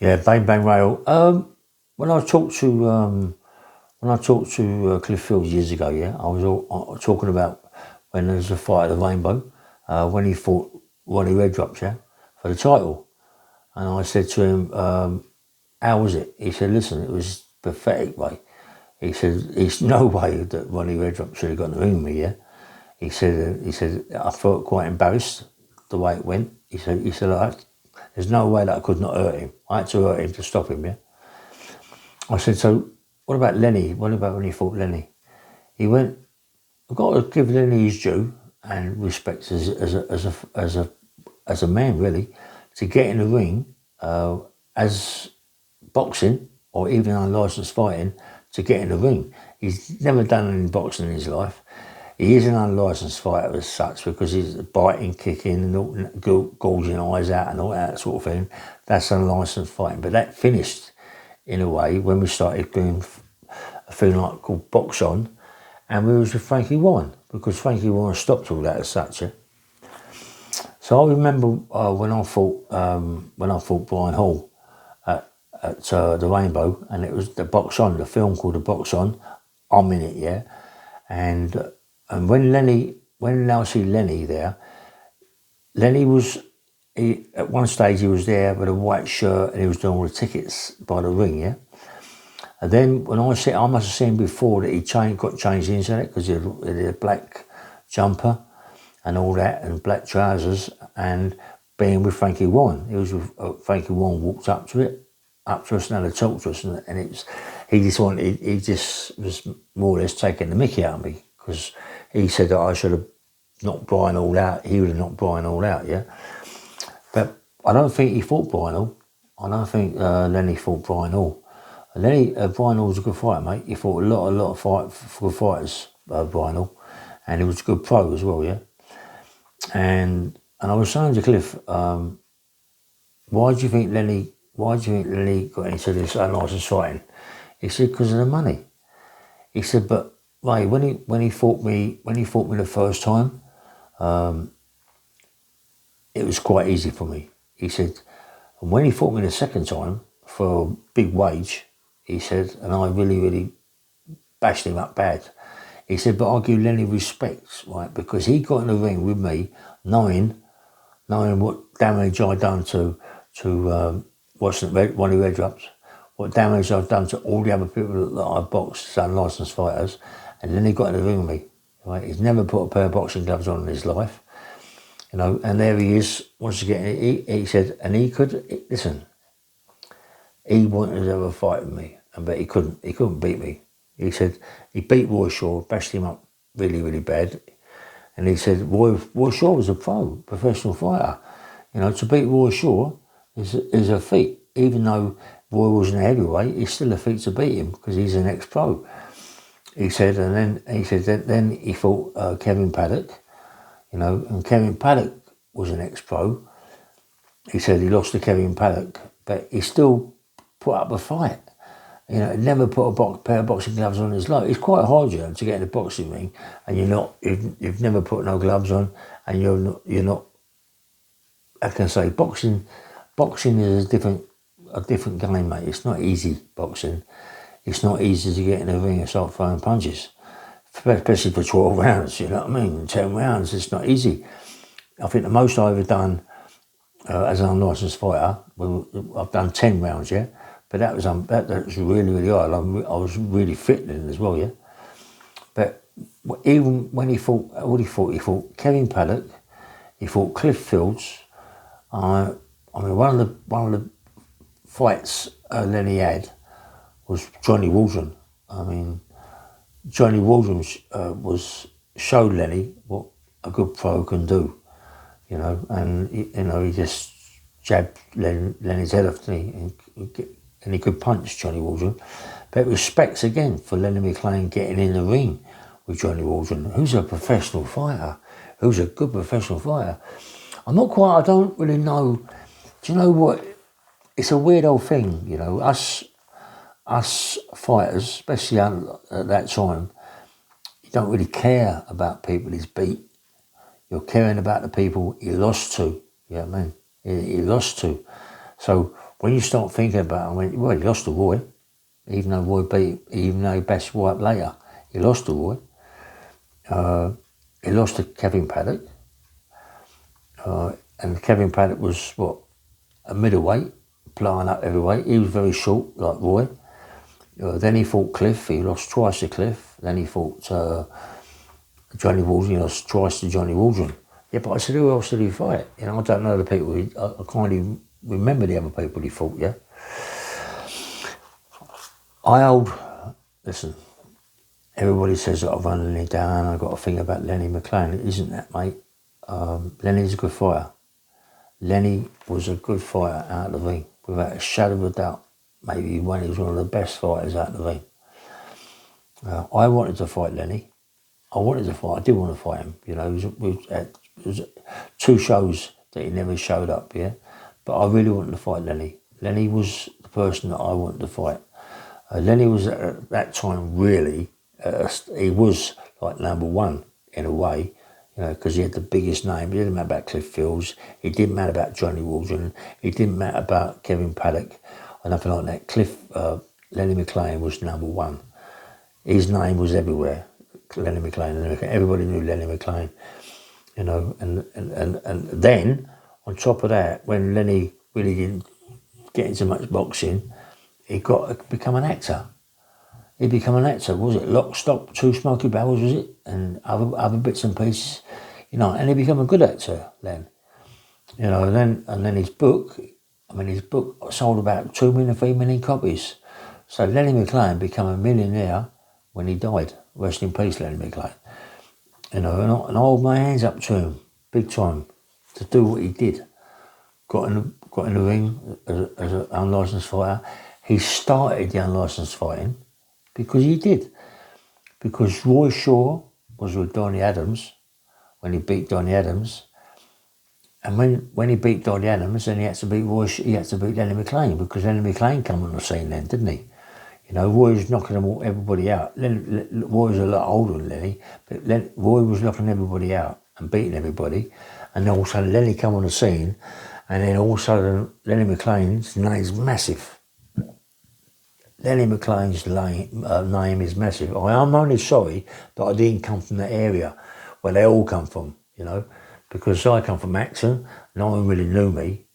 Yeah, bang bang rail. When I talked to Cliff Fields years ago, yeah, I was talking about when there was a fight at the Rainbow, when he fought Ronnie Redrops, yeah, for the title, and I said to him, "How was it?" He said, "Listen, it was pathetic, mate." He said, "There's no way that Ronnie Redrops should have got in the ring with me, yeah." He said, I felt quite embarrassed the way it went. He said, there's no way that I could not hurt him. I had to hurt him to stop him, yeah. I said, so what about Lenny? What about when he fought Lenny? He went, I've got to give Lenny his due and respect as a man, really, to get in the ring as boxing or even unlicensed fighting to get in the ring. He's never done any boxing in his life. He is an unlicensed fighter as such because he's biting, kicking, and gouging eyes out and all that sort of thing. That's unlicensed fighting. But that finished in a way when we started doing a thing like called Box On, and we was with Frankie Warren because Frankie Warren stopped all that as such. Yeah? So I remember when I fought Brian Hall at the Rainbow, and it was the Box On, the film called the Box On. I'm in it, yeah, and when I see Lenny there, Lenny was at one stage he was there with a white shirt and he was doing all the tickets by the ring, yeah. And then when I must have seen before that he got changed into it because he had a black jumper and all that and black trousers and being with Frankie Warren. He was with Frankie Warren walked up to us and had a talk to us and he just was more or less taking the mickey out of me because he said that I should have knocked Brian all out. He would have knocked Brian all out, yeah. But I don't think he fought Brian Hall. I don't think Lenny fought Brian Hall. Brian Hall was a good fighter, mate. He fought a lot of good fighters, Brian Hall, and he was a good pro as well, yeah. And I was saying to Cliff, why do you think Lenny got into this unlicensed fighting? He said because of the money. He said, but Ray, when he fought me the first time, it was quite easy for me. He said, and when he fought me the second time for a big wage, he said, and I really, really bashed him up bad. He said, but I give Lenny respect, right, because he got in the ring with me, knowing what damage I'd done to Ronnie Redrops, what damage I'd done to all the other people that I boxed as unlicensed fighters, and then he got in the ring with me. Right? He's never put a pair of boxing gloves on in his life, you know. And there he is once again. He said, and he could listen. He wanted to have a fight with me, but he couldn't. He couldn't beat me. He said he beat Roy Shaw, bashed him up really, really bad. And he said Roy Shaw was a professional fighter. You know, to beat Roy Shaw is a feat. Even though Roy wasn't a heavyweight, it's still a feat to beat him because he's an ex-pro. He said, and then he fought Kevin Paddock. You know, and Kevin Paddock was an ex-pro. He said he lost to Kevin Paddock, but he still put up a fight. You know, never put a pair of boxing gloves on his life. It's quite hard, you know, to get in the boxing ring, and you've never put no gloves on, and you're not. I can say boxing is a different game, mate. It's not easy boxing. It's not easy to get in the ring and start throwing punches, especially for 12 rounds. You know what I mean? 10 rounds, it's not easy. I think the most I've ever done as an unlicensed fighter, I've done 10 rounds, yeah. But that was really, really hard. I was really fit then as well, yeah. But even when he fought, he fought Kevin Paddock, he fought Cliff Fields. I mean, one of the fights Lenny had was Johnny Waldron. I mean, Johnny Waldron showed Lenny what a good pro can do, you know, and he just jabbed Lenny's head off, and he could punch Johnny Waldron. But respects again for Lenny McLean getting in the ring with Johnny Waldron, who's a professional fighter, who's a good professional fighter. I don't really know. Do you know what? It's a weird old thing, you know. Us fighters, especially at that time, you don't really care about people he's beat. You're caring about the people he lost to. You know what I mean? He lost to. So when you start thinking about it, I mean, well, he lost to Roy, even though he bashed Roy up later. He lost to Roy. He lost to Kevin Paddock. And Kevin Paddock was, what, a middleweight, playing up heavyweight. He was very short, like Roy. Then he fought Cliff. He lost twice to Cliff. Then he fought Johnny Waldron. He lost twice to Johnny Waldron. Yeah, but I said, who else did he fight? You know, I don't know the people. I can't even remember the other people he fought, yeah? Listen, everybody says that I've run Lenny down. I've got a thing about Lenny McLean. It isn't that, mate. Lenny's a good fighter. Lenny was a good fighter out of the ring, without a shadow of a doubt. Maybe he was one of the best fighters out of the ring. I wanted to fight Lenny. I did want to fight him. You know, it was 2 shows that he never showed up, yeah? But I really wanted to fight Lenny. Lenny was the person that I wanted to fight. Lenny was at that time really, he was like number 1 in a way, you know, because he had the biggest name. It didn't matter about Cliff Fields. It didn't matter about Johnny Waldron. It didn't matter about Kevin Paddock or nothing like that. Lenny McLean was number 1. His name was everywhere. Lenny McLean. Everybody knew Lenny McLean, you know. And then on top of that, when Lenny really didn't get into much boxing, he got to become an actor. He became an actor. Was it Lock, Stock, Two Smoky Barrels, was it? And other bits and pieces, you know. And he became a good actor then, you know. And then his book sold about 2 million, 3 million copies. So Lenny McLean became a millionaire when he died. Rest in peace, Lenny McLean. You know, and I hold my hands up to him, big time, to do what he did. Got in the ring as an unlicensed fighter. He started the unlicensed fighting because he did. Because Roy Shaw was with Donnie Adams when he beat Donnie Adams. And when he beat Donnie Adams, then he had to beat Lenny McLean, because Lenny McLean came on the scene then, didn't he? You know, Roy was knocking everybody out. Roy was a lot older than Lenny, but Roy was knocking everybody out and beating everybody. And then all of a sudden Lenny came on the scene, and then all of a sudden Lenny McLean's name's massive. Lenny McLean's name is massive. I'm only sorry that I didn't come from that area where they all come from, you know, because I come from Acton, no one really knew me,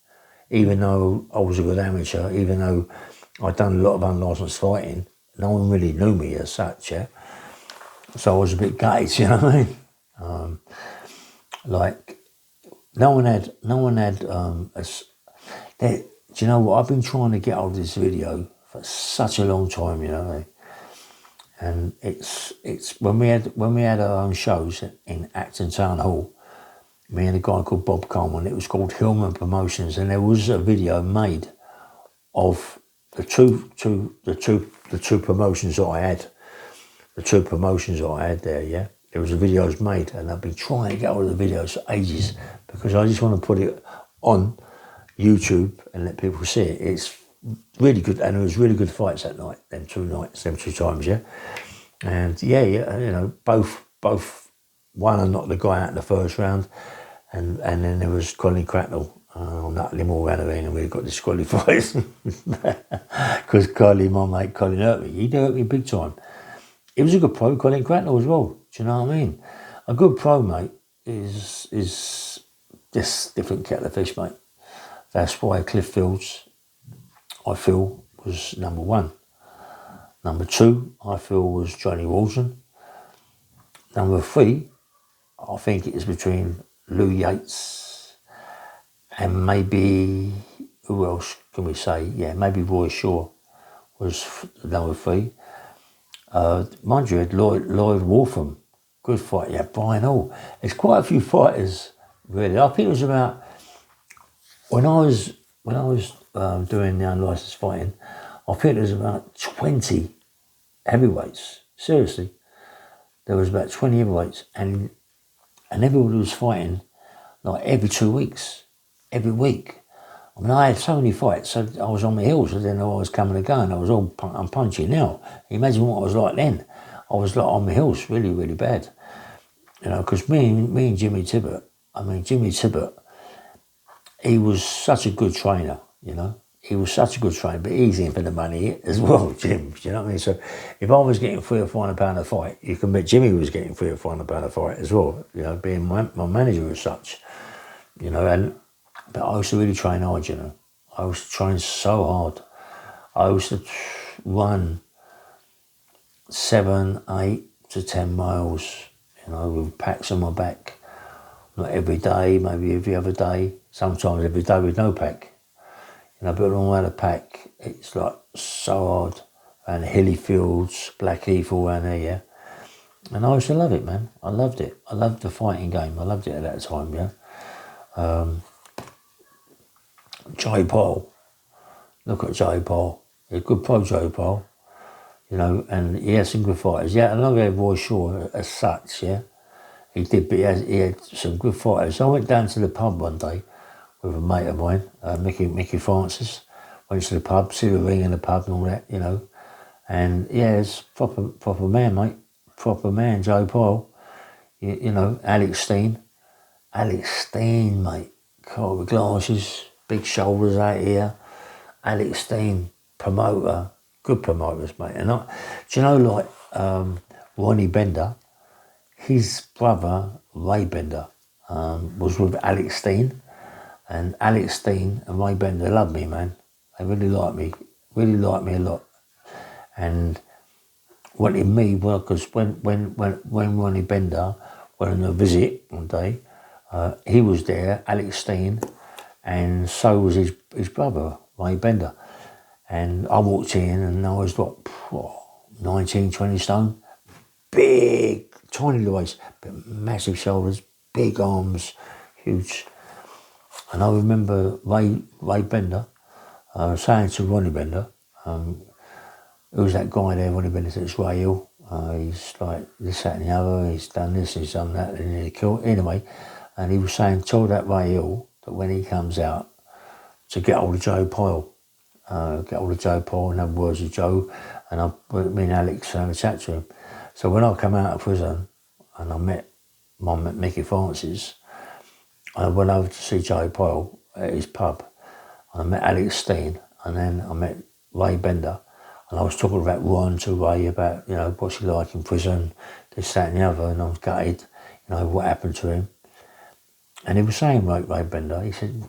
even though I was a good amateur, even though I'd done a lot of unlicensed fighting, no one really knew me as such, yeah. So I was a bit gutted, you know what I mean? Like, no one had, do you know what, I've been trying to get hold of this video for such a long time, you know, and it's when we had our own shows in Acton Town Hall, me and a guy called Bob Coleman, it was called Hillman Promotions, and there was a video made of the two promotions that I had, there, yeah. There was a videos made, and I've been trying to get all of the videos for ages, because I just want to put it on YouTube and let people see it. It's really good, and it was really good fights that night, them 2 times, yeah. And yeah, you know, both won and knocked the guy out in the first round, and then there was Colin Cracknell. Knocked him all around the ring, and we got disqualified because my mate Colin hurt me. He hurt me big time. He was a good pro, Colin Cracknell as well. Do you know what I mean? A good pro, mate, is just different kettle of fish, mate. That's why Cliff Fields, I feel, was number 1. Number 2, I feel, was Johnny Waldron. Number 3, I think it is between Lou Yates and maybe, who else can we say? Yeah, maybe Roy Shaw was number 3. Mind you, had Lloyd Waltham, good fight. Yeah, Brian Hall. There's quite a few fighters, really. I think it was about, when I was doing the unlicensed fighting, I think there was about 20 heavyweights. Seriously, there was about 20 heavyweights, and everybody was fighting like every 2 weeks. Every week. I mean, I had so many fights, so I was on my heels, and then I was coming and going. I was all punchy. Now, imagine what I was like then. I was like on my heels, really, really bad. You know, because me and Jimmy Tibbett, he was such a good trainer, you know. he was such a good trainer, but he's in for the money as well, Jim. Do you know what I mean? So if I was getting £300 or £400 a fight, you can bet Jimmy was getting £300 or £400 a fight as well. You know, being my manager as such. You know, but I used to really train hard. You know, I used to train so hard. I used to run 7, 8 to 10 miles. You know, with packs on my back. Not every day, maybe every other day. Sometimes every day with no pack. You know, but when I had a pack, it's like so hard. And hilly fields, Blackheath, all around there, yeah. And I used to love it, man. I loved it. I loved the fighting game. I loved it at that time, yeah. Joe Paul. Look at Joe Paul. He's a good pro, Joe Paul. You know, and he had some good fighters. Yeah, I know he had Roy Shaw as such, yeah. He did, but he had some good fighters. I went down to the pub one day with a mate of mine, Mickey Francis. Went to the pub, see the ring in the pub and all that, you know. And yeah, it's proper man, mate. Proper man, Joe Paul. You know, Alex Steen, mate. Car with glasses, big shoulders out here. Alex Steen, promoter, good promoters, mate. And do you know, like Ronnie Bender, his brother Ray Bender was with Alex Steen, and Alex Steen and Ray Bender love me, man. They really like me a lot, and wanted me, well, because when Ronnie Bender went on a visit one day, he was there, Alex Steen, and so was his brother, Ray Bender. And I walked in and I was like 19, 20 stone, big, tiny little waist, but massive shoulders, big arms, huge. And I remember Ray Bender saying to Ronnie Bender, who's that guy there, Ronnie Bender, it's Ray Hill. He's like this, that and the other, he's done this, he's done that, and he killed. Anyway, and he was saying, told that Ray Hill that when he comes out, to get hold of Joe Pyle. In other words, of Joe, and me and Alex had a chat to him. So when I come out of prison, and I met Mickey Francis, I went over to see Joe Pyle at his pub, and I met Alex Steen, and then I met Ray Bender, and I was talking about Ron to Ray about, you know, what's he like in prison, this, that and the other, and I was gutted, you know, what happened to him. And he was saying, Ray Bender, he said,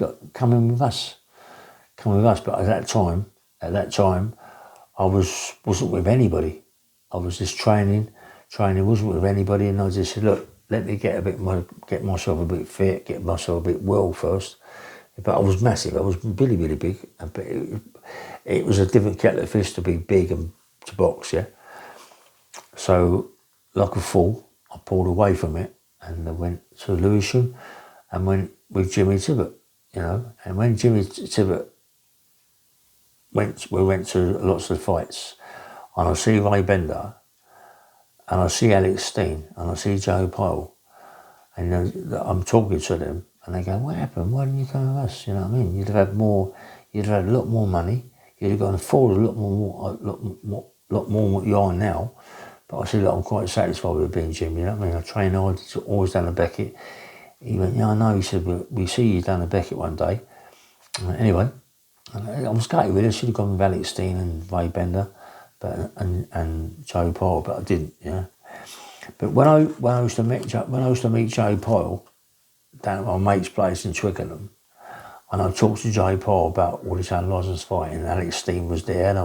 look, come in with us. But at that time, I wasn't with anybody. I was just training, wasn't with anybody, and I just said, look, let me get myself a bit fit, get myself a bit well first. But I was massive. I was really, really big. But it was a different kettle of fish to be big and to box, yeah. So, like a fool, I pulled away from it and I went to Lewisham and went with Jimmy Tibbett, you know. And when Jimmy Tibbett we went to lots of fights, and I see Ray Bender, and I see Alex Steen, and I see Joe Pyle, and I'm talking to them, and they go, what happened? Why didn't you come with us? You know what I mean? You'd have had a lot more money, you'd have gone afford a lot more than what you are now. But I said, look, I'm quite satisfied with being Jim, you know what I mean? I train hard, always done a Beckett. He went, yeah, I know. He said, we see you done a Beckett one day. Anyway, I was gutted really. I should have gone with Alex Steen and Ray Bender, and Joe Pyle, but I didn't. Yeah. But when I used to meet Joe Pyle down at my mate's place in Twickenham, and I talked to Joe Pyle about all his unlicensed fighting, and Alex Steen was there, and I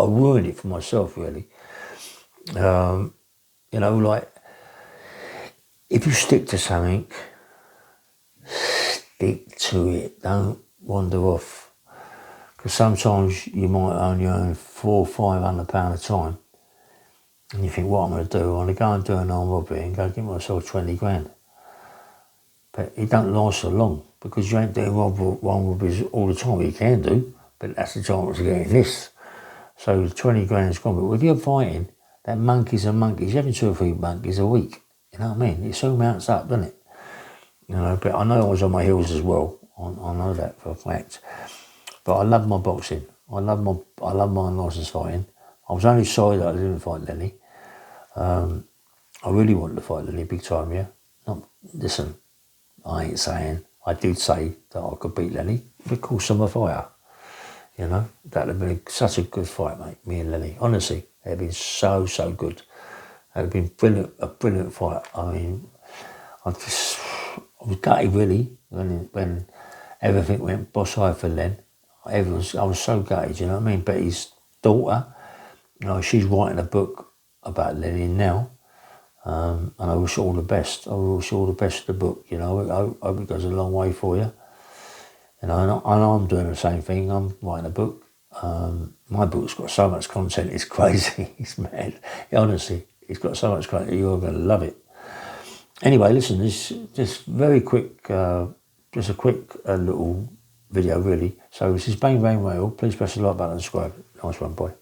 ruined it for myself really. You know, like if you stick to something, stick to it. Don't wander off, because sometimes you might only earn £400 or £500 a time, and you think, what I'm going to do? I'm going to go and do an armed robbery and go get myself 20 grand. But it don't last so long, because you ain't doing robberies all the time. You can do, but that's the chance of getting this. So 20 grand is gone. But if you're fighting, that monkeys are monkeys. You're having 2 or 3 monkeys a week. You know what I mean? It soon mounts up, doesn't it? You know, but I know I was on my heels as well. I know that for a fact. But I love my boxing. I love my unlicensed fighting. I was only sorry that I didn't fight Lenny. I really wanted to fight Lenny big time, yeah. Listen, I ain't saying I did say that I could beat Lenny because I'm a fighter. You know, that'd have been such a good fight, mate, me and Lenny. Honestly, it'd been so good. It'd have been a brilliant fight. I mean, I was gutted really when everything went boss high for Len. I was so gutted, you know what I mean? But his daughter, you know, she's writing a book about Lenny now. And I wish her all the best. I wish her all the best for the book, you know. I hope it goes a long way for you. You know, and I'm doing the same thing. I'm writing a book. My book's got so much content, it's crazy. It's mad. Honestly, it's got so much content, you're going to love it. Anyway, listen, this just very quick, just a quick little video, really. So this is Bang Bang Rail. Please press the like button and subscribe. Nice one, boy.